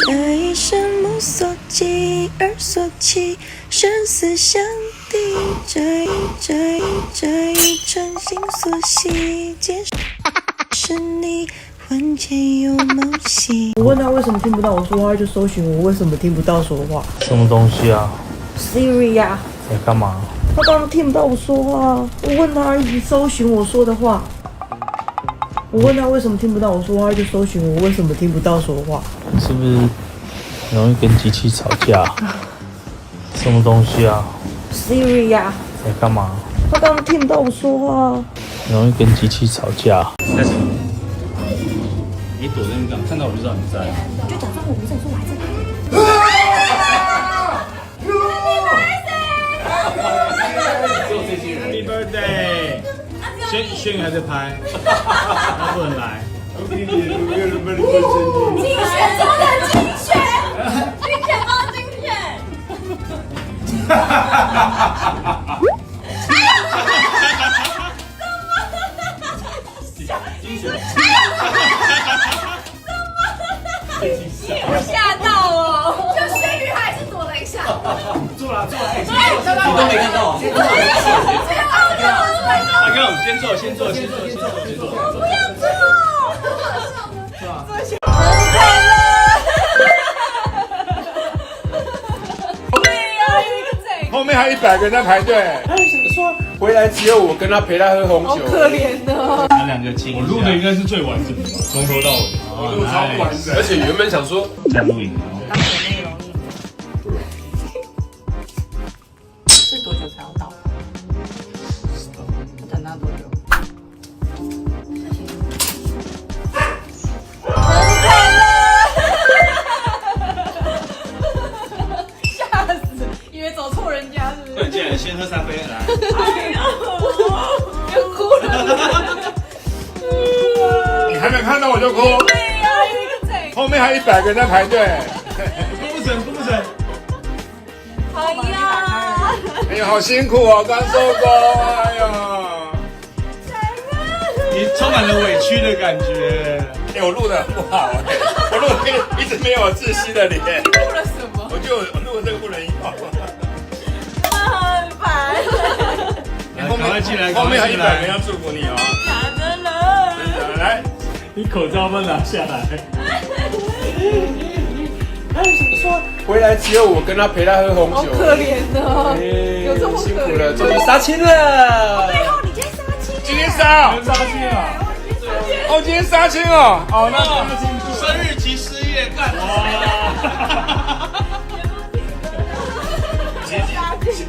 这一生目所及，耳所期，生死相抵，这一程心所系，皆是你魂牵有梦系。我问他为什么听不到我说话，他就搜寻我为什么听不到说话。什么东西啊 Siri 呀、在干嘛？他刚刚听不到我说话，我问他一直搜寻我说的话。我问他为什么听不到我说话，他就搜寻我为什么听不到说话。是不是容易跟机器吵架？什么东西啊 Siri 呀、在干嘛？他刚刚听不到我说话。容易跟机器吵架。干什么？你躲在那边，看到我就知道你在。你就假装我不在，说我还在。只有这些人。Happy birthday！轩宇还在拍，他不能来。竞选什么的竞选？竞选吗？竞选。我吓到哦！就轩宇还是躲了一下。坐了，你都没看到。阿刚，先坐。我不要坐。后面还100个人在排队。他说回来只有我跟他陪他喝红酒。好可怜。他两个亲。我录的应该是最完整的吧，从头到尾。我录超完整，而且原本想说这样录影。是多久才要到？要等他多久？吓死！以为走错人家是不是？快进来，先喝3杯来。哎呀，又哭了。你还没看到我就哭。对呀，那个贼。后面还100个人在排队。不成。哎呀！哎呀，好辛苦哦，刚收工。哎呀，你充满了委屈的感觉。哎，我录的很不好，我录的一直没有我自信的脸。录了什么？我觉得我录的这个不能用。很烦。赶快进来，后面还100个人要祝福你哦。假的了。来，你口罩不拿下来。他说回来只有我跟他陪他喝红酒。好可怜的，有这么辛苦可怜了，终于杀青了。背后你今天杀青？今天杀哦，今天杀青哦。哦，那生日及失业干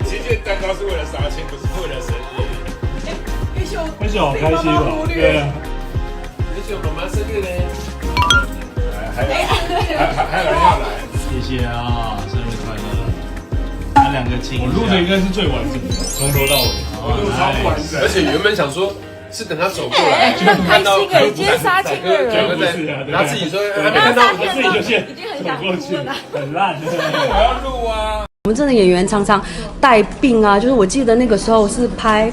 其实蛋糕是为了杀青，不是为了生日。而且好开心哦，对啊。而且我们生日呢，还有人要来。谢谢啊，生日快乐！他两个亲，我录的应该是最完整的，从头到尾。我录超完整，而且原本想说是等他走过来，结果看到今天杀青的人，他自己说还没看到我自己就先已经很走过去想哭了。，很烂。我要录啊。我们真的演员常常带病啊，就是我记得那个时候是拍，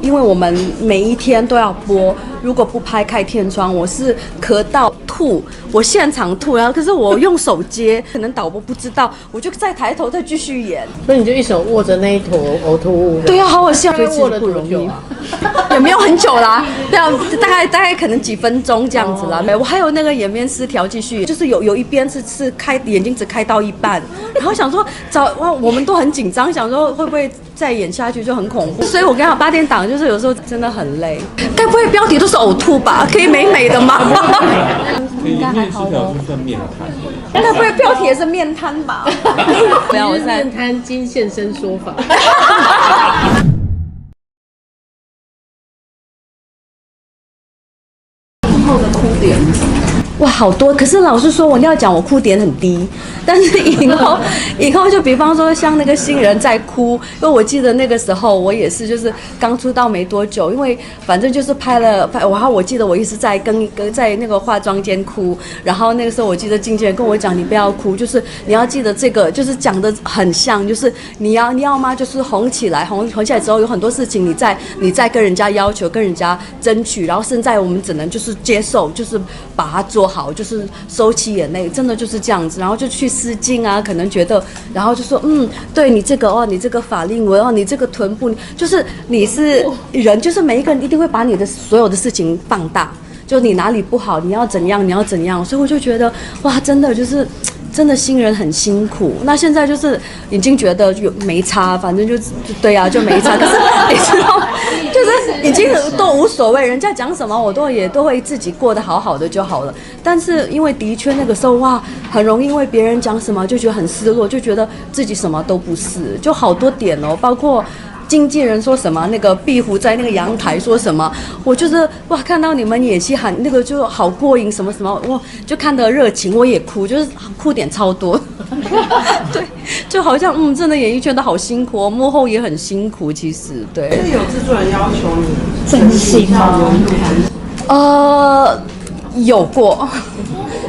因为我们每一天都要播，如果不拍开天窗，我是咳到吐，我现场吐，然后可是我用手接，可能导播不知道，我就再抬头再继续演。所以你就一手握着那一坨呕吐物。对啊，好好笑，所以握了不容易多久啊？也没有很久啦，对啊，大概可能几分钟这样子啦。我还有那个颜面失调，继续就是有一边是开眼睛只开到一半，然后想说我们都很紧张，想说会不会再演下去就很恐怖。所以我跟你讲8点档就是有时候真的很累。该不会标题都是呕吐吧？可以美美的吗？应该还好哦。该不会标题也是面瘫吧？不要，我在面瘫经现身说法。后的哭点，哇，好多。可是老实说，我要讲我哭点很低，但是以后就比方说像那个新人在哭，因为我记得那个时候我也是就是刚出道没多久，因为反正就是然后我记得我一直在在那个化妆间哭，然后那个时候我记得经纪人跟我讲，你不要哭，就是你要记得这个，就是讲的很像，就是你要吗？就是红起来，红起来之后有很多事情你在跟人家要求，跟人家争取，然后现在我们只能就是接受，就是把它做好，就是收起眼泪，真的就是这样子，然后就去试镜啊，可能觉得，然后就说对你这个哦，你这个法令纹哦，你这个臀部，就是你是人，就是每一个人一定会把你的所有的事情放大，就你哪里不好，你要怎样，你要怎样，所以我就觉得哇，真的就是。真的新人很辛苦，那现在就是已经觉得没差，反正就对啊，就没差。可是你知道，就是已经都无所谓，人家讲什么我都会自己过得好好的就好了。但是因为的确那个时候哇，很容易因为别人讲什么就觉得很失落，就觉得自己什么都不是，就好多点哦，包括。经纪人说什么？那个壁虎在那个阳台说什么？我就是哇，看到你们演戏喊那个就好过瘾，什么什么，哇，就看得热情，我也哭，就是哭点超多。对，就好像真的演艺圈都好辛苦哦，幕后也很辛苦，其实对。是有制作人要求你真心吗？有过。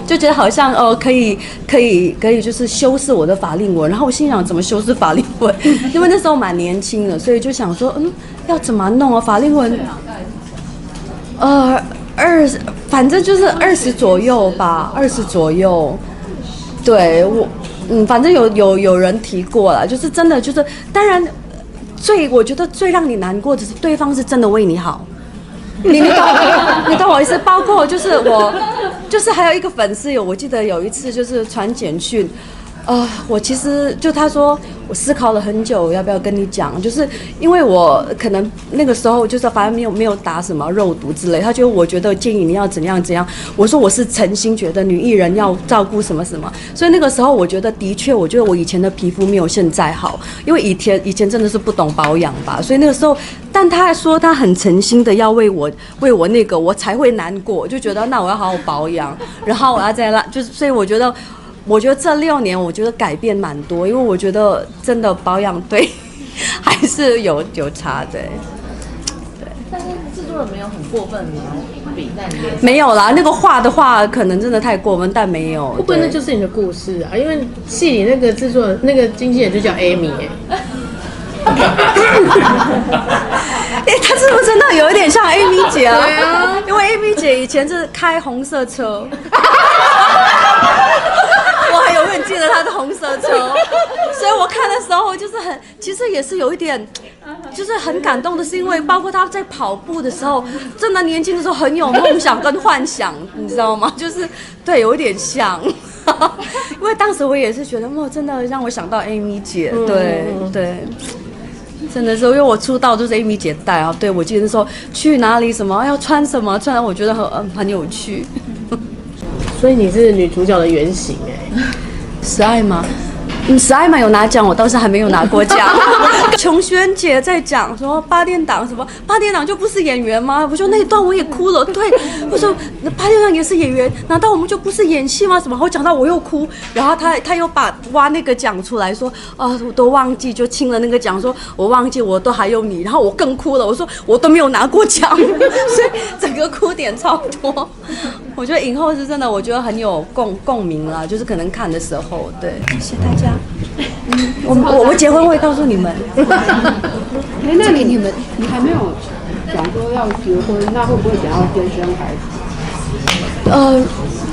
就觉得好像可以，就是修饰我的法令纹，然后我心想怎么修饰法令纹？因为那时候蛮年轻的，所以就想说，要怎么弄啊？法令纹，反正就是20左右吧，20左右。对我，反正有人提过了，就是真的就是，当然我觉得最让你难过的是对方是真的为你好。你懂我意思？包括就是我，就是还有一个粉丝我记得有一次就是传简讯，我其实就他说我思考了很久，要不要跟你讲？就是因为我可能那个时候就是反正没有打什么肉毒之类，他觉得我觉得建议你要怎样怎样。我说我是诚心觉得女艺人要照顾什么什么，所以那个时候我觉得的确，我觉得我以前的皮肤没有现在好，因为以前真的是不懂保养吧，所以那个时候。但他还说他很诚心的要为我那个我才会难过，就觉得那我要好好保养，然后我要再就是所以我觉得这6年我觉得改变蛮多，因为我觉得真的保养对还是有差的。但是制作人没有很过分吗？比在你脸上没有啦，那个画的话可能真的太过分，但没有。会不会那就是你的故事啊？因为戏里那个制作人那个经纪人就叫 Amy 他是不是真的有一点像 Amy 姐啊？对啊，因为 Amy 姐以前是开红色车，我还永远记得她的红色车，所以我看的时候就是其实也是有一点，就是很感动的，是因为包括她在跑步的时候，真的年轻的时候很有梦想跟幻想，你知道吗？就是对，有一点像。因为当时我也是觉得，真的让我想到 Amy 姐，对。真的是，因为我出道就是 Amy 姐带啊，对，我记得那时候去哪里什么要穿什么，我觉得很有趣。所以你是女主角的原型十爱吗？十爱嘛有拿奖，我倒是还没有拿过奖。琼轩姐在讲说八点档什么，八点档就不是演员吗？我说那一段我也哭了，对，我说八点档也是演员，难道我们就不是演戏吗？什么？我讲到我又哭，然后他又挖那个奖出来说，我都忘记，就亲了那个奖，说我忘记我都还有你，然后我更哭了，我说我都没有拿过奖，所以整个哭点超多。我觉得影后是真的，我觉得很有共鸣啦，就是可能看的时候，对，谢谢大家。我结婚会告诉你们。那你还没有讲说要结婚，那会不会想要先生孩子？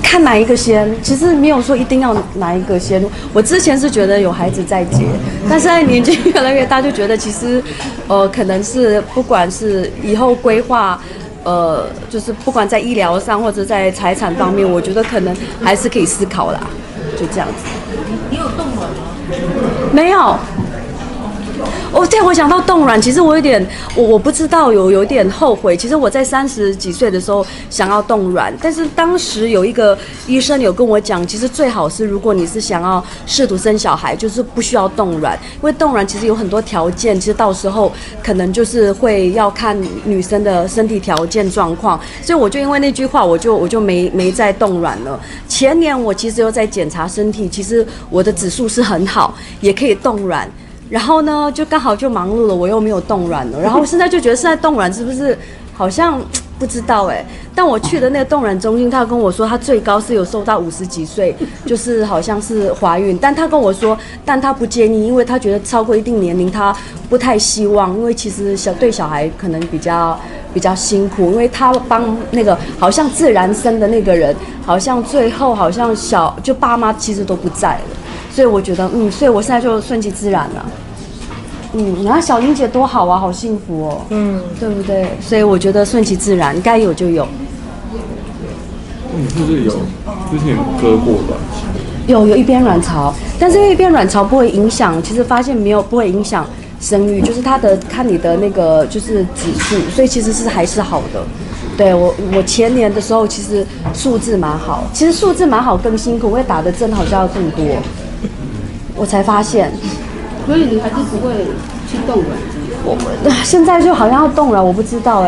看哪一个先，其实没有说一定要哪一个先。我之前是觉得有孩子再结，但是现在年纪越来越大，就觉得其实，可能是不管是以后规划。就是不管在医疗上或者在财产方面，我觉得可能还是可以思考啦，就这样子。你有冻卵吗？没有。对，我想到冻卵，其实我有点，我不知道有点后悔。其实我在30几岁的时候想要冻卵，但是当时有一个医生有跟我讲，其实最好是如果你是想要试图生小孩，就是不需要冻卵，因为冻卵其实有很多条件，其实到时候可能就是会要看女生的身体条件状况，所以我就因为那句话，我就没再冻卵了。前年我其实又在检查身体，其实我的指数是很好，也可以冻卵。然后呢，就刚好就忙碌了，我又没有冻卵了。然后现在就觉得现在冻卵是不是好像不知道但我去的那个冻卵中心，他跟我说他最高是有收到50几岁，就是好像是怀孕，但他跟我说，但他不建议，因为他觉得超过一定年龄他不太希望，因为其实对小孩可能比较比较辛苦，因为他帮那个好像自然生的那个人，好像最后好像就爸妈其实都不在了，所以我觉得所以我现在就顺其自然了。然后小玲姐多好啊，好幸福哦，对不对？所以我觉得顺其自然，该有就有。你是不是有之前割过卵巢？有一边卵巢，但是因为一边卵巢不会影响，其实发现不会影响生育，就是看你的那个就是指数，所以其实还是好的。对我前年的时候其实数字蛮好，其实数字蛮好更辛苦，因为打的针好像要更多，我才发现。所以你还是不会去冻卵？我现在就好像要冻卵，我不知道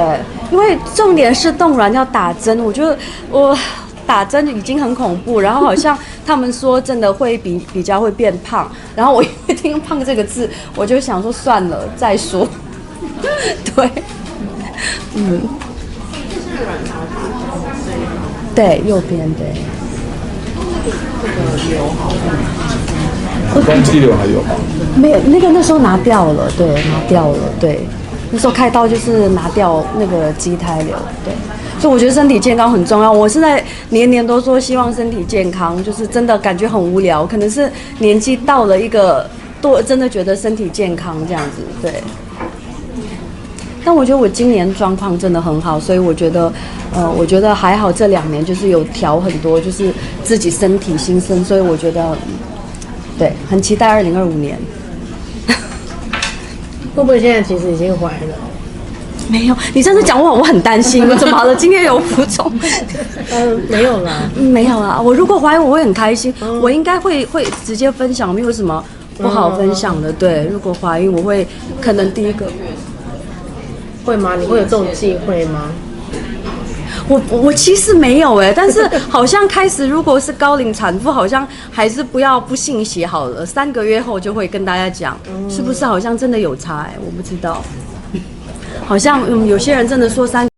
因为重点是冻卵要打针，我觉得我打针已经很恐怖，然后好像他们说真的会比较会变胖，然后我一听胖这个字，我就想说算了再说。对，对，右边对。关肌瘤还有吗？没有，那时候拿掉了，对，拿掉了，对，那时候开刀就是拿掉那个畸胎瘤，对，所以我觉得身体健康很重要。我现在年年都说希望身体健康，就是真的感觉很无聊，可能是年纪到了一个真的觉得身体健康这样子，对。但我觉得我今年状况真的很好，所以我觉得还好，这2年就是有调很多，就是自己身体新生，所以我觉得。对，很期待2025年。会不会现在其实已经怀了？没有，你这样子讲我很担心，怎么好了？今天有浮肿？没有啦，没有啦。我如果怀孕，我会很开心，我应该会直接分享，没有什么不好分享的。对，如果怀孕，我会可能第一个会吗？你会有这种忌讳吗？我其实没有但是好像开始如果是高龄产妇，好像还是不信邪好了，3个月后就会跟大家讲，是不是好像真的有差我不知道，好像有些人真的说3。